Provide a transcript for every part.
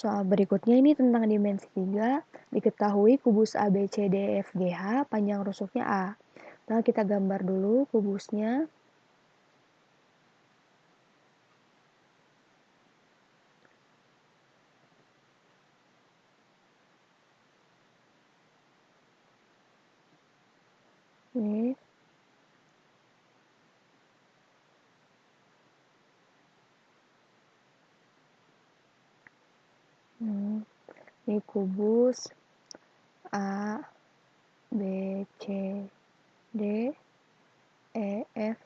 Soal berikutnya ini tentang dimensi 3. Diketahui kubus ABCDEFGH panjang rusuknya A. Nah, kita gambar dulu kubusnya. Ini. Ini kubus A, B, C, D, E, F,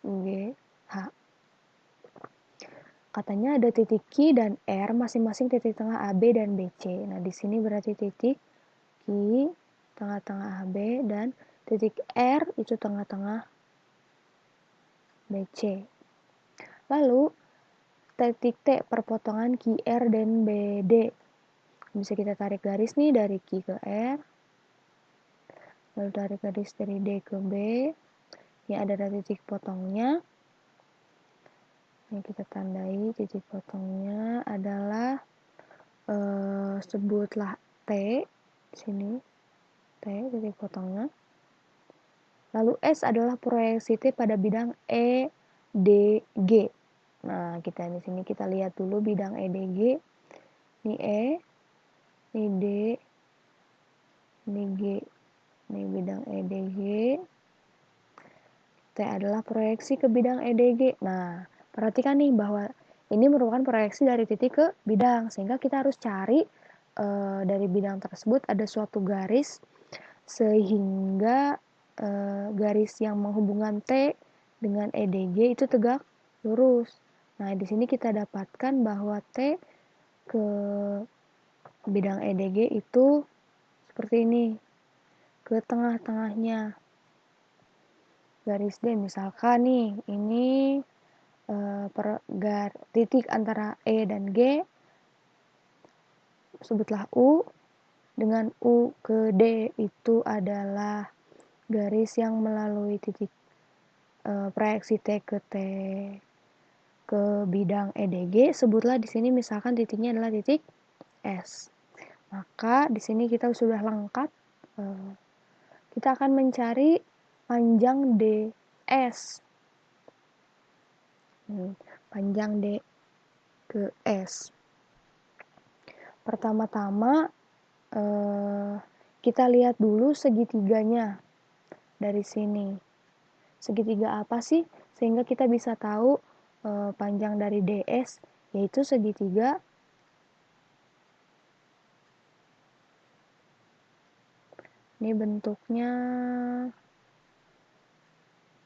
G, H. Katanya ada titik Q dan R masing-masing titik tengah AB dan BC. Nah, di sini berarti titik Q tengah-tengah AB dan titik R itu tengah-tengah BC. Lalu titik T perpotongan QR dan BD. Bisa kita tarik garis nih dari Q ke R. Lalu tarik garis dari D ke B. Ini ada titik potongnya. Ini kita tandai titik potongnya adalah sebutlah T. Sini T titik potongnya. Lalu S adalah proyeksi T pada bidang EDG. Nah, kita di sini kita lihat dulu bidang EDG. Ini E, ini D, ini G. Ini bidang EDG. T adalah proyeksi ke bidang EDG. Nah, perhatikan nih bahwa ini merupakan proyeksi dari titik ke bidang, sehingga kita harus cari dari bidang tersebut ada suatu garis sehingga garis yang menghubungkan T dengan EDG itu tegak lurus. Nah, di sini kita dapatkan bahwa T ke bidang EDG itu seperti ini, ke tengah-tengahnya. Garis D misalkan nih, ini titik antara E dan G, sebutlah U. Dengan U ke D itu adalah garis yang melalui titik proyeksi T ke bidang EDG. Sebutlah di sini misalkan titiknya adalah titik S. Maka di sini kita sudah lengkap. Kita akan mencari panjang DS. Panjang D ke S. Pertama-tama kita lihat dulu segitiganya dari sini. Segitiga apa sih? Sehingga kita bisa tahu panjang dari DS, yaitu segitiga ini bentuknya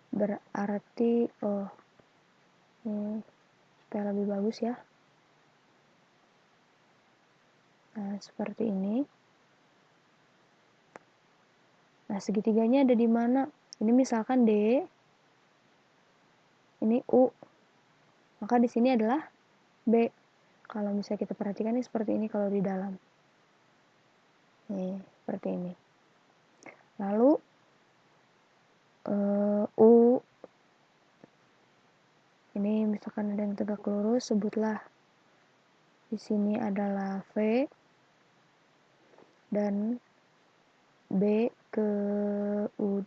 berarti ini supaya lebih bagus ya. Nah, seperti ini. Nah, segitiganya ada di mana? Ini misalkan D, ini U. Maka di sini adalah B. Kalau misalnya kita perhatikan ini seperti ini kalau di dalam. Nih, seperti ini. Lalu U ini misalkan ada yang tegak lurus, sebutlah di sini adalah V dan B ke U.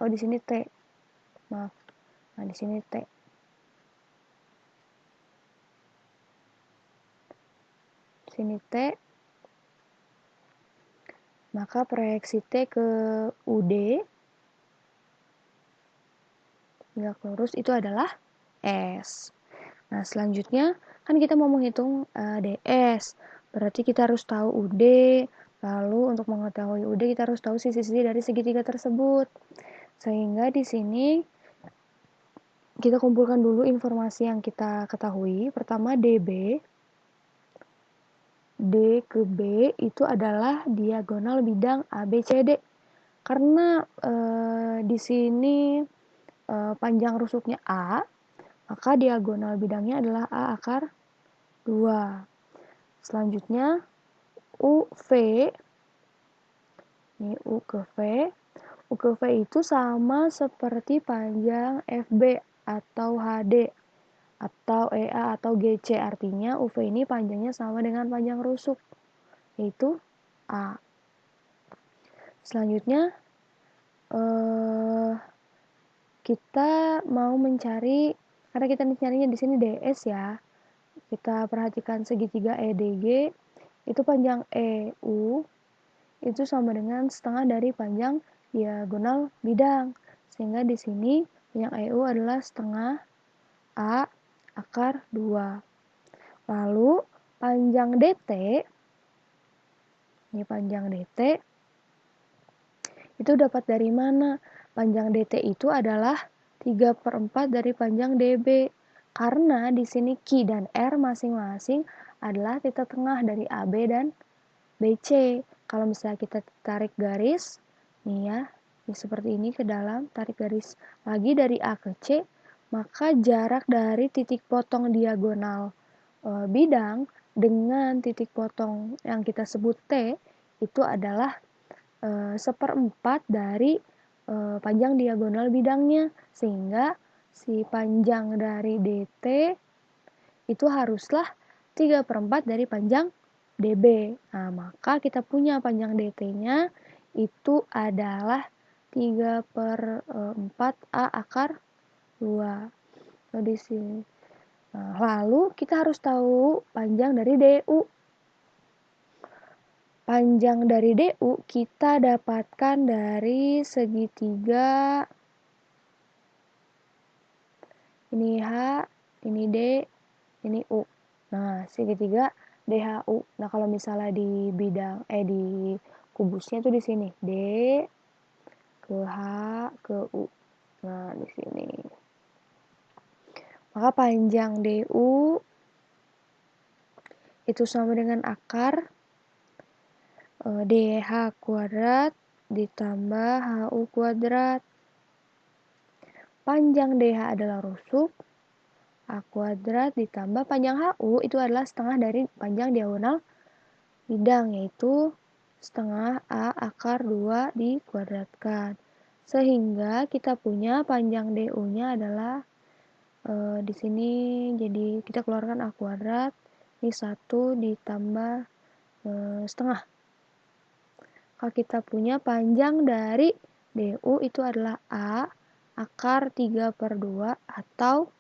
Oh, di sini T. Maaf. Nah, di sini T. Di sini T. Maka proyeksi T ke UD tegak lurus itu adalah S. Nah, selanjutnya kan kita mau menghitung DS. Berarti kita harus tahu UD. Lalu untuk mengetahui UD kita harus tahu sisi-sisi dari segitiga tersebut. Sehingga di sini kita kumpulkan dulu informasi yang kita ketahui. Pertama DB. D ke B itu adalah diagonal bidang ABCD. Karena di sini panjang rusuknya A, maka diagonal bidangnya adalah A akar 2. Selanjutnya UV, ini U ke V. U ke V itu sama seperti panjang FB atau HD. atau EA atau GC, artinya UV ini panjangnya sama dengan panjang rusuk, yaitu A. Selanjutnya kita mau mencari, karena kita mencarinya di sini DS ya, kita perhatikan segitiga EDG itu panjang EU itu sama dengan setengah dari panjang diagonal bidang, sehingga di sini panjang EU adalah setengah A akar 2. Lalu panjang DT, ini panjang DT itu dapat dari mana? Panjang DT itu adalah 3/4 dari panjang DB. Karena di sini Q dan R masing-masing adalah titik tengah dari AB dan BC. Kalau misalnya kita tarik garis, nih ya, seperti ini ke dalam, tarik garis lagi dari A ke C, maka jarak dari titik potong diagonal bidang dengan titik potong yang kita sebut T itu adalah 1/4 dari panjang diagonal bidangnya, sehingga si panjang dari DT itu haruslah 3/4 dari panjang DB. Nah, maka kita punya panjang DT-nya itu adalah 3/4 A akar 2. Nah, di sini. Nah, lalu kita harus tahu panjang dari DU. Panjang dari DU kita dapatkan dari segitiga, ini H, ini D, ini U. Nah, segitiga DHU. Nah, kalau misalnya di bidang di kubusnya tuh di sini D ke H ke U. Nah, di sini. Maka panjang DU itu sama dengan akar DH kuadrat ditambah HU kuadrat. Panjang DH adalah rusuk, A kuadrat ditambah panjang HU itu adalah setengah dari panjang diagonal bidang, yaitu setengah A akar 2 dikuadratkan. Sehingga kita punya panjang DU-nya adalah di sini, jadi kita keluarkan A kuadrat, ini 1 ditambah setengah. Kalau kita punya panjang dari DU itu adalah A akar 3/2 atau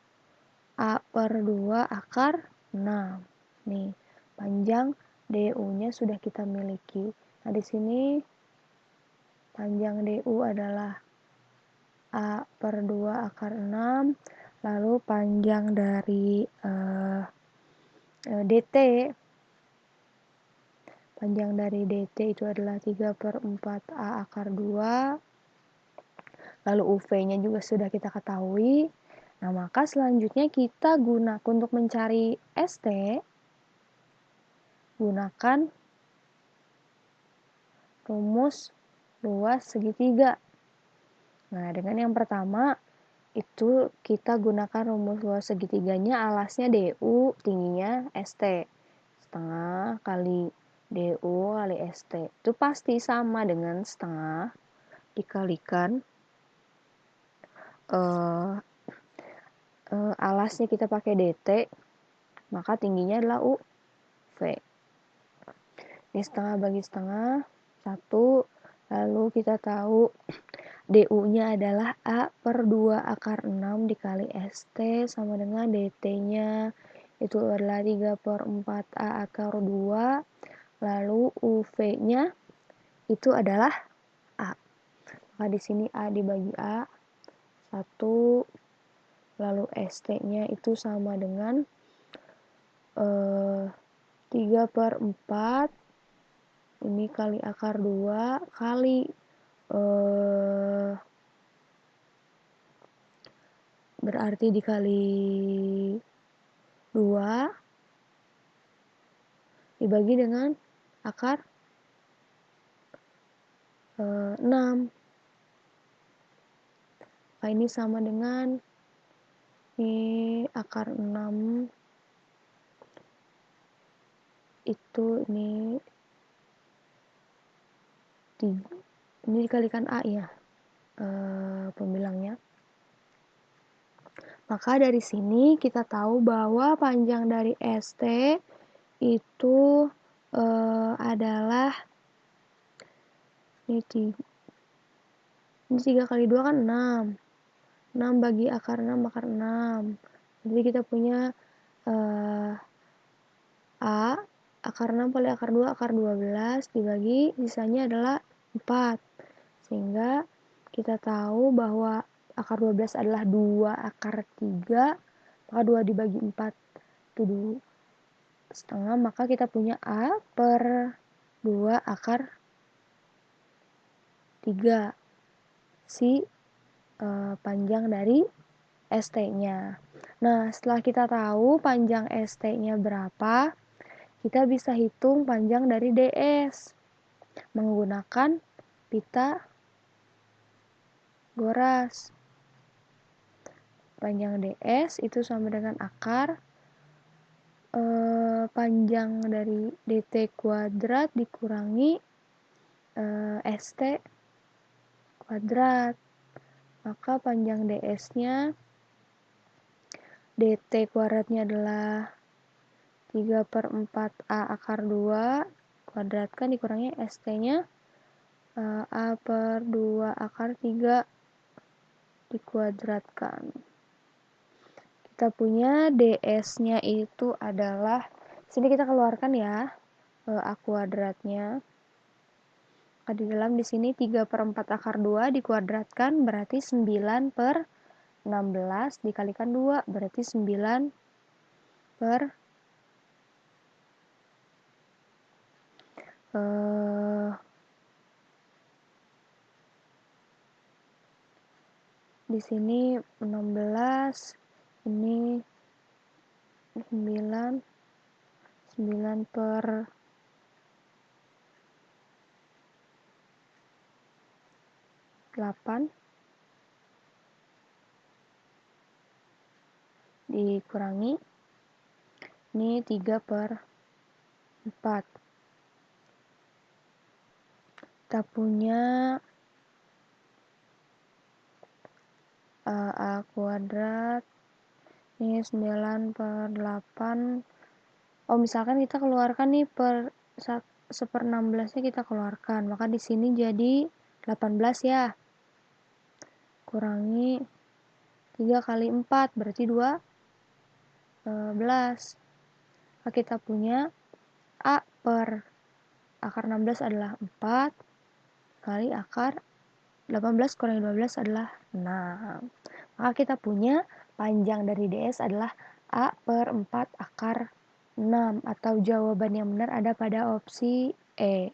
A/2 akar 6. Nih, panjang DU-nya sudah kita miliki. Nah, di sini panjang DU adalah A/2 akar 6. Lalu panjang dari DT, panjang dari DT itu adalah 3/4 A akar 2. Lalu UV-nya juga sudah kita ketahui. Nah, maka selanjutnya kita gunakan untuk mencari ST, gunakan rumus luas segitiga. Nah, dengan yang pertama itu kita gunakan rumus luas segitiganya, alasnya DU, tingginya ST. Setengah kali DU kali ST. Itu pasti sama dengan setengah dikalikan alasnya kita pakai DT, maka /tingginya adalah UV. Ini setengah bagi setengah, 1. Lalu kita tahu DU-nya adalah A/2 akar 6 dikali ST sama dengan DT-nya itu adalah 3/4 A akar 2. Lalu UV-nya itu adalah A. Maka di sini A dibagi A, 1. Lalu ST-nya itu sama dengan 3/4 ini kali akar 2 kali berarti dikali 2 dibagi dengan akar 6. Nah, ini sama dengan ini akar 6 itu ini dikalikan A ya pembilangnya. Maka dari sini kita tahu bahwa panjang dari ST itu adalah ini 3 kali 2 kan 6. 6 bagi akar 6 akar 6. Jadi kita punya A akar 6 kali akar 2 akar 12 dibagi sisanya adalah 4. Sehingga kita tahu bahwa akar 12 adalah 2 akar 3, maka 2 dibagi 4 itu 2,5, maka kita punya A per 2 akar 3 si panjang dari ST-nya. Nah, setelah kita tahu panjang ST-nya berapa, kita bisa hitung panjang dari DS menggunakan Pitagoras. Panjang DS itu sama dengan akar panjang dari DT kuadrat dikurangi ST kuadrat. Maka panjang DS-nya DT kuadratnya adalah 3/4 A akar 2 kuadratkan dikurangi ST-nya A per 2 akar 3 dikuadratkan. Kita punya DS-nya itu adalah, sini kita keluarkan ya A kuadratnya. Di dalam di sini 3/4 akar 2 dikuadratkan berarti 9/16 dikalikan 2 berarti 9 per di sini 16, ini 9 per 8 dikurangi ini 3/4. Kita punya A kuadrat ini 9/8. Misalkan kita keluarkan nih per 1/16 nya kita keluarkan, maka di sini jadi 18 ya. Kurangi 3 kali 4 berarti 12. Maka kita punya A per akar 16 adalah 4 kali akar 18 kurangi 12 adalah 6. Maka kita punya panjang dari DS adalah A per 4 akar 6, atau jawaban yang benar ada pada opsi E.